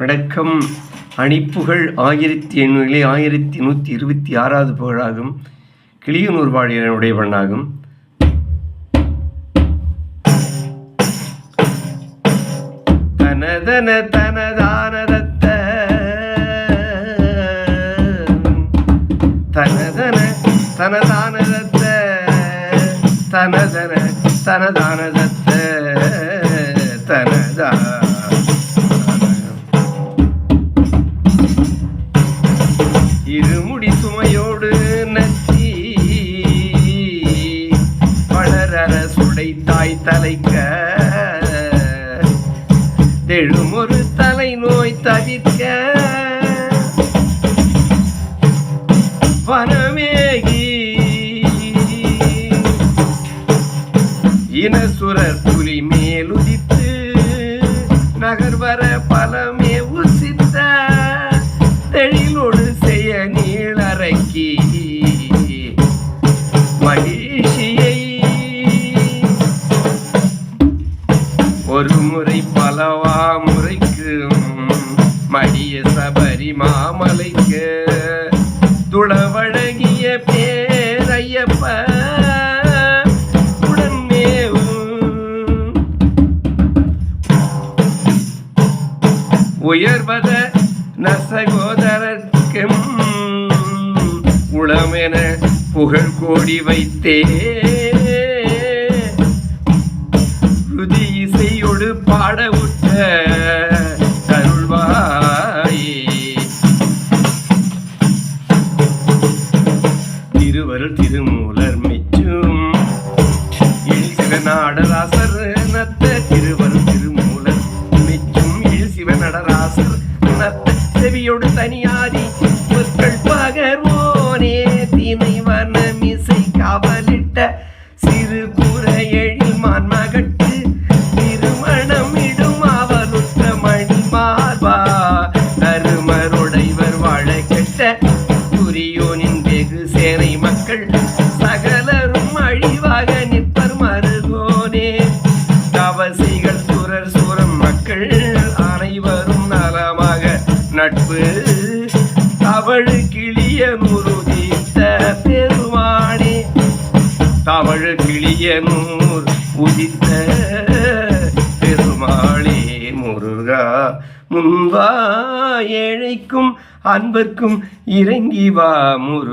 வணக்கம். அணிப்புகழ் 1126 புகழாகும். கிளியனூர் வாழியனுடைய பண்ணாகும். தனதன தனதானதத்த தனதன தனதானதத்த தனதன தனதானதத்த தனதா இருமுடி சுமையோடு நச்சி வளரற சுடைத்தாய் தலைக்க தெழுமொரு தலை நோய் தவிர்க்க வனமேகி இனசுரர் புலி மேலுதித்து நகர்வர பலமே உசித்த தெளிலோடு செய்ய நீளறக்கி மகிழ்ச்சியை ஒரு முறை பலவா முறைக்கு மடிய சபரி மாமலைக்கு துளவழகிய பேரையப்ப உயர்வத நசகோதரர்க்கும் உளமென புகழ் கோடி வைத்தே ருதி இசையொடு பாட உற்ற அருள்வாயே. திருவருள் திருமூலர் மெச்சும் இழிசிவ நாடராசர் நத்த திருவருள் திருமூலர் மெச்சும் இழிசிவ நடராசர் நத்த செவியோடு தனியாதி மக்கள் பகர்வோனே தினை வனமிசை காவலிட்ட சிறு கூரை எழில்மான் மகட்டு திருமணம் இடும் அவலுற்ற மணி மார்பா தருமருடைவர் வாழ கெட்ட துரியோனின் வெகு சேனை மக்கள் சகலரும் அழிவாக நிற்பர் மருகோனே. தவசிகள் சுரர் சூரம் மக்கள் அனைவரும் நலமாக நட்பு தவழு கிளியனூர் உதித்த பெருமானே. தவழு கிளியனூர் உதித்த பெருமாளே முருகா முன்வா ஏழைக்கும் அன்பர்க்கும் இறங்கி வா முரு